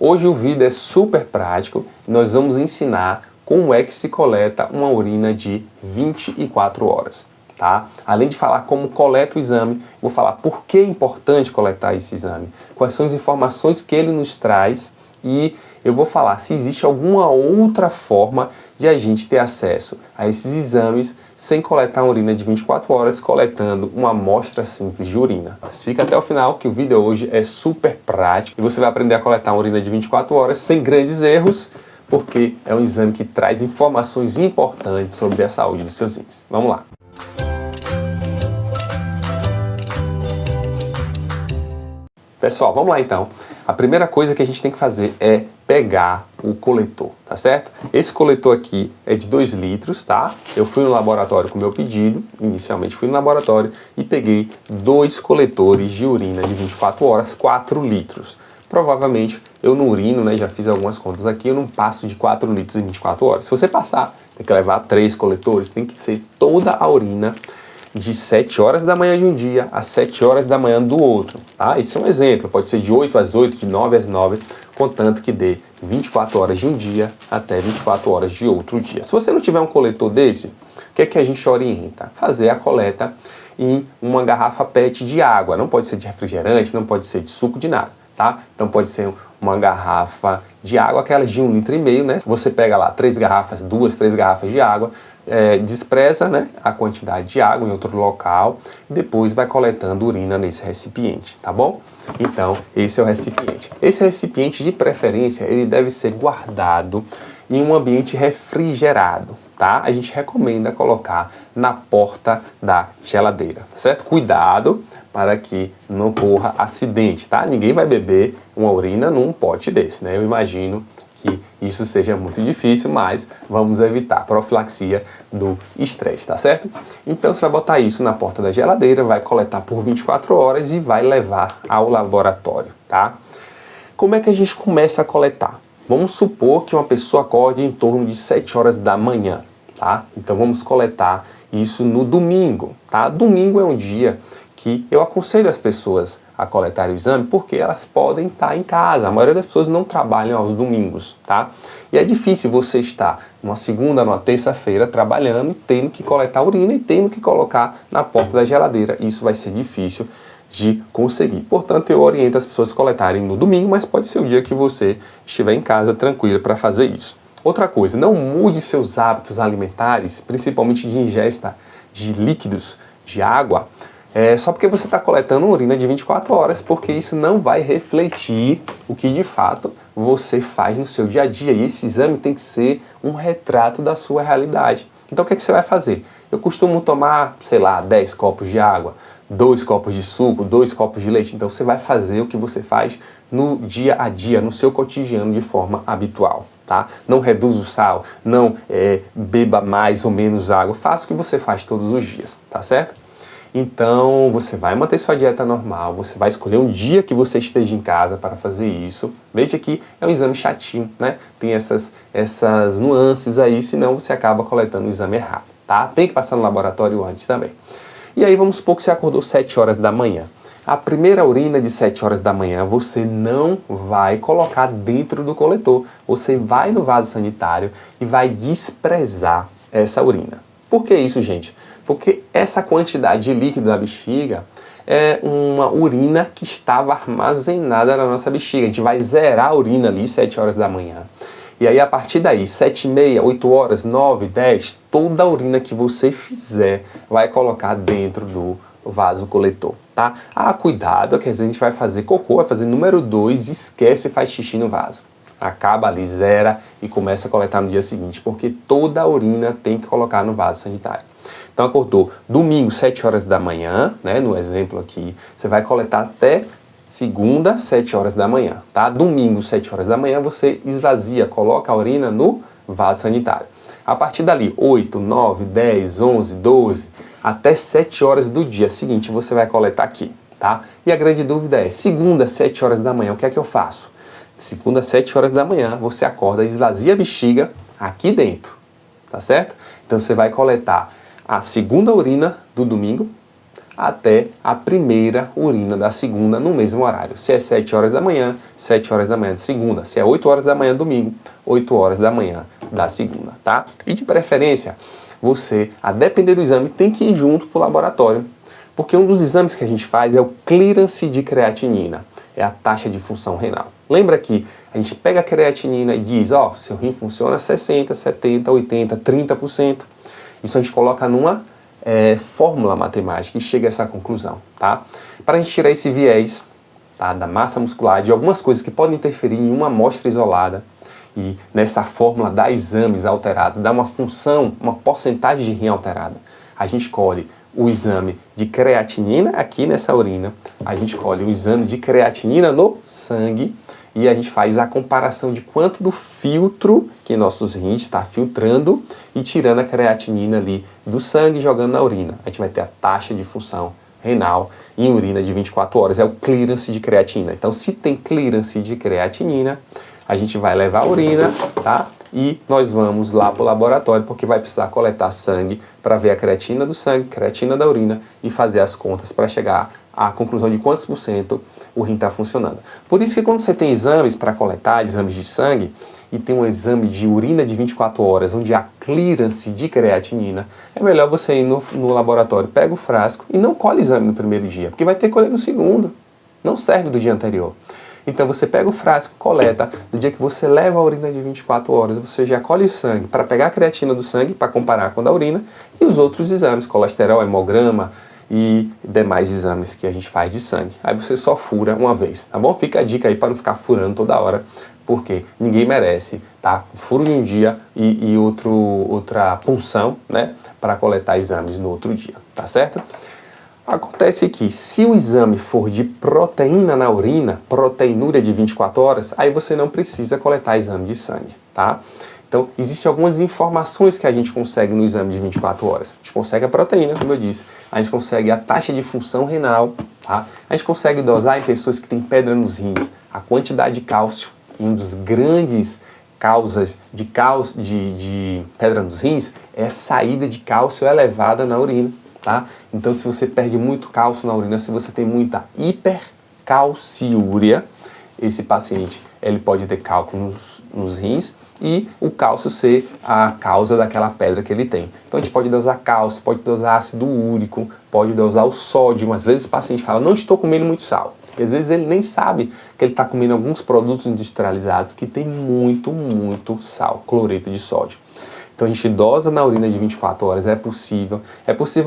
Hoje o vídeo é super prático, nós vamos ensinar como é que se coleta uma urina de 24 horas. Tá? Além de falar como coleta o exame, vou falar por que é importante coletar esse exame, quais são as informações que ele nos traz e eu vou falar se existe alguma outra forma de a gente ter acesso a esses exames sem coletar uma urina de 24 horas, coletando uma amostra simples de urina. Mas fica até o final que o vídeo hoje é super prático e você vai aprender a coletar uma urina de 24 horas sem grandes erros, porque é um exame que traz informações importantes sobre a saúde dos seus rins. Vamos lá! Pessoal, vamos lá então. A primeira coisa que a gente tem que fazer é pegar o coletor, tá certo? Esse coletor aqui é de 2 litros, tá? Eu fui no laboratório com o meu pedido, inicialmente fui no laboratório e peguei 2 coletores de urina de 24 horas, 4 litros. Provavelmente eu não urino, né? Já fiz algumas contas aqui, eu não passo de 4 litros em 24 horas. Se você passar, tem que levar 3 coletores, tem que ser toda a urina de 7 horas da manhã de um dia a 7 horas da manhã do outro, tá? Esse é um exemplo, pode ser de 8 às 8, de 9 às 9, contanto que dê 24 horas de um dia até 24 horas de outro dia. Se você não tiver um coletor desse, o que é que a gente orienta? Fazer a coleta em uma garrafa PET de água, não pode ser de refrigerante, não pode ser de suco, de nada, tá? Então pode ser uma garrafa de água, aquelas de 1,5 litro, né? Você pega lá 3 garrafas, 2, 3 garrafas de água, despreza, né, a quantidade de água em outro local e depois vai coletando urina nesse recipiente, tá bom? Então, esse é o recipiente. Esse recipiente, de preferência, ele deve ser guardado em um ambiente refrigerado, tá? A gente recomenda colocar na porta da geladeira, tá certo? Cuidado para que não ocorra acidente, tá? Ninguém vai beber uma urina num pote desse, né? Eu imagino que isso seja muito difícil, mas vamos evitar profilaxia do estresse, tá certo? Então você vai botar isso na porta da geladeira, vai coletar por 24 horas e vai levar ao laboratório, tá? Como é que a gente começa a coletar? Vamos supor que uma pessoa acorde em torno de 7 horas da manhã, tá? Então vamos coletar isso no domingo, tá? Domingo é um dia que eu aconselho as pessoas a coletar o exame porque elas podem estar em casa. A maioria das pessoas não trabalham aos domingos, tá? E é difícil você estar numa segunda, numa terça-feira trabalhando e tendo que coletar urina e tendo que colocar na porta da geladeira. Isso vai ser difícil de conseguir. Portanto, eu oriento as pessoas a coletarem no domingo, mas pode ser o dia que você estiver em casa tranquilo para fazer isso. Outra coisa, não mude seus hábitos alimentares, principalmente de ingesta de líquidos, de água, só porque você está coletando urina de 24 horas, porque isso não vai refletir o que de fato você faz no seu dia a dia. E esse exame tem que ser um retrato da sua realidade. Então o que é que você vai fazer? Eu costumo tomar, sei lá, 10 copos de água, 2 copos de suco, 2 copos de leite. Então você vai fazer o que você faz no dia a dia, no seu cotidiano de forma habitual, tá? Não reduz o sal, não beba mais ou menos água. Faça o que você faz todos os dias, tá certo? Então, você vai manter sua dieta normal, você vai escolher um dia que você esteja em casa para fazer isso. Veja que é um exame chatinho, né? Tem essas nuances aí, senão você acaba coletando o exame errado, tá? Tem que passar no laboratório antes também. E aí, vamos supor que você acordou 7 horas da manhã. A primeira urina de 7 horas da manhã você não vai colocar dentro do coletor. Você vai no vaso sanitário e vai desprezar essa urina. Por que isso, gente? Porque essa quantidade de líquido da bexiga é uma urina que estava armazenada na nossa bexiga. A gente vai zerar a urina ali 7 horas da manhã. E aí, a partir daí, 7h30, 8 horas, 9, 10, toda a urina que você fizer vai colocar dentro do vaso coletor, tá? Ah, cuidado, que às vezes a gente vai fazer cocô, vai fazer número 2, esquece e faz xixi no vaso. Acaba ali, zera e começa a coletar no dia seguinte, porque toda a urina tem que colocar no vaso sanitário. Então acordou domingo, 7 horas da manhã, né? No exemplo aqui, você vai coletar até segunda, 7 horas da manhã, tá? Domingo, 7 horas da manhã, você esvazia, coloca a urina no vaso sanitário. A partir dali, 8, 9, 10, 11, 12, até 7 horas do dia seguinte, você vai coletar aqui, tá? E a grande dúvida é, segunda, 7 horas da manhã, o que é que eu faço? Segunda, 7 horas da manhã, você acorda, esvazia a bexiga aqui dentro, tá certo? Então você vai coletar a segunda urina do domingo, até a primeira urina da segunda no mesmo horário. Se é 7 horas da manhã, 7 horas da manhã de segunda. Se é 8 horas da manhã domingo, 8 horas da manhã da segunda, tá? E de preferência, você, a depender do exame, tem que ir junto para o laboratório. Porque um dos exames que a gente faz é o clearance de creatinina, é a taxa de função renal. Lembra que a gente pega a creatinina e diz, ó, seu rim funciona 60, 70, 80, 30%. Isso a gente coloca numa fórmula matemática e chega a essa conclusão, tá? Para a gente tirar esse viés, tá, da massa muscular, de algumas coisas que podem interferir em uma amostra isolada, e nessa fórmula dá exames alterados, dá uma função, uma porcentagem de rim alterada. A gente colhe o exame de creatinina aqui nessa urina, a gente colhe o exame de creatinina no sangue e a gente faz a comparação de quanto do filtro que nossos rins está filtrando e tirando a creatinina ali do sangue e jogando na urina. A gente vai ter a taxa de função renal em urina de 24 horas, é o clearance de creatinina. Então, se tem clearance de creatinina, a gente vai levar a urina, tá? E nós vamos lá para o laboratório, porque vai precisar coletar sangue para ver a creatina do sangue, creatina da urina e fazer as contas para chegar à conclusão de quantos por cento o rim está funcionando. Por isso que quando você tem exames para coletar, exames de sangue, e tem um exame de urina de 24 horas, onde há clearance de creatinina, é melhor você ir no laboratório, pega o frasco e não colhe exame no primeiro dia, porque vai ter que colher no segundo. Não serve do dia anterior. Então você pega o frasco, coleta, no dia que você leva a urina de 24 horas, você já colhe o sangue para pegar a creatina do sangue, para comparar com a da urina, e os outros exames, colesterol, hemograma e demais exames que a gente faz de sangue. Aí você só fura uma vez, tá bom? Fica a dica aí para não ficar furando toda hora, porque ninguém merece, tá? Furo em um dia e outra punção, né? Para coletar exames no outro dia, tá certo? Acontece que se o exame for de proteína na urina, proteinúria de 24 horas, aí você não precisa coletar exame de sangue, tá? Então, existem algumas informações que a gente consegue no exame de 24 horas. A gente consegue a proteína, como eu disse, a gente consegue a taxa de função renal, tá? A gente consegue dosar em pessoas que têm pedra nos rins, a quantidade de cálcio, e um dos grandes causas de pedra nos rins é a saída de cálcio elevada na urina. Tá? Então, se você perde muito cálcio na urina, se você tem muita hipercalciúria, esse paciente ele pode ter cálculo nos rins e o cálcio ser a causa daquela pedra que ele tem. Então, a gente pode dosar cálcio, pode dosar ácido úrico, pode dosar o sódio. Às vezes o paciente fala, não estou comendo muito sal. E às vezes ele nem sabe que ele está comendo alguns produtos industrializados que tem muito sal, cloreto de sódio. Então a gente dosa na urina de 24 horas, é possível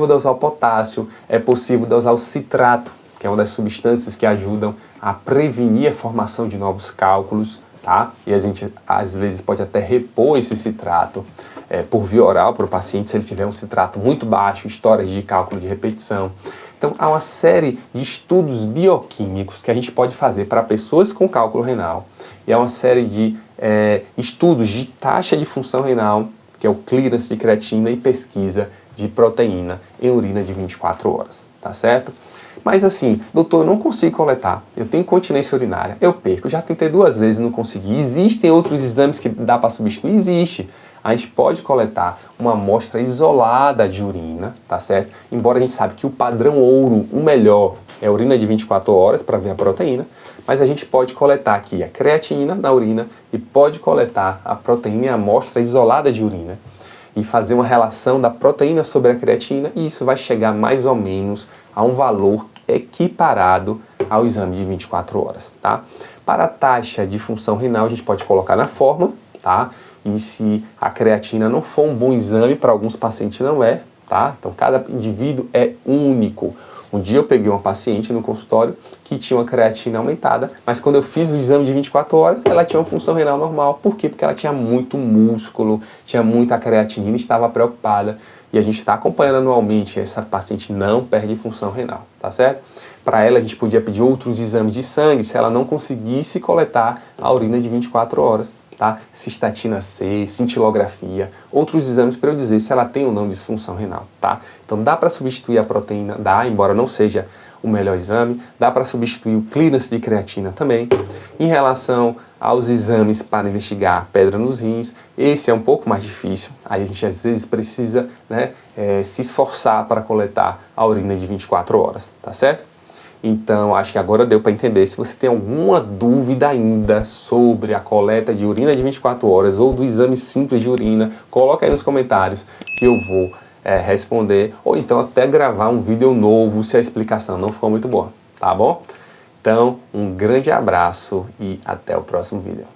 dosar o potássio, é possível dosar o citrato, que é uma das substâncias que ajudam a prevenir a formação de novos cálculos, tá? E a gente às vezes pode até repor esse citrato por via oral para o paciente, se ele tiver um citrato muito baixo, histórias de cálculo de repetição. Então há uma série de estudos bioquímicos que a gente pode fazer para pessoas com cálculo renal, e há uma série de estudos de taxa de função renal, que é o clearance de creatina, e pesquisa de proteína em urina de 24 horas, tá certo? Mas assim, doutor, eu não consigo coletar, eu tenho incontinência urinária, eu perco, eu já tentei 2 vezes e não consegui. Existem outros exames que dá para substituir? Existe. A gente pode coletar uma amostra isolada de urina, tá certo? Embora a gente sabe que o padrão ouro, o melhor, é a urina de 24 horas para ver a proteína, mas a gente pode coletar aqui a creatinina na urina e pode coletar a proteína em amostra isolada de urina e fazer uma relação da proteína sobre a creatina, e isso vai chegar mais ou menos a um valor equiparado ao exame de 24 horas, tá? Para a taxa de função renal, a gente pode colocar na fórmula, tá? E se a creatina não for um bom exame, para alguns pacientes não é, tá? Então cada indivíduo é único. Um dia eu peguei uma paciente no consultório que tinha uma creatina aumentada, mas quando eu fiz o exame de 24 horas, ela tinha uma função renal normal. Por quê? Porque ela tinha muito músculo, tinha muita creatinina e estava preocupada. E a gente está acompanhando anualmente, essa paciente não perde função renal, tá certo? Para ela, a gente podia pedir outros exames de sangue se ela não conseguisse coletar a urina de 24 horas. Tá? Cistatina C, cintilografia, outros exames para eu dizer se ela tem ou não disfunção renal, tá? Então dá para substituir a proteína, dá, embora não seja o melhor exame, dá para substituir o clearance de creatina também. Em relação aos exames para investigar pedra nos rins. Esse é um pouco mais difícil, aí a gente às vezes precisa, né, se esforçar para coletar a urina de 24 horas, tá certo? Então, acho que agora deu para entender. Se você tem alguma dúvida ainda sobre a coleta de urina de 24 horas ou do exame simples de urina, coloca aí nos comentários que eu vou responder, ou então até gravar um vídeo novo se a explicação não ficou muito boa, tá bom? Então, um grande abraço e até o próximo vídeo.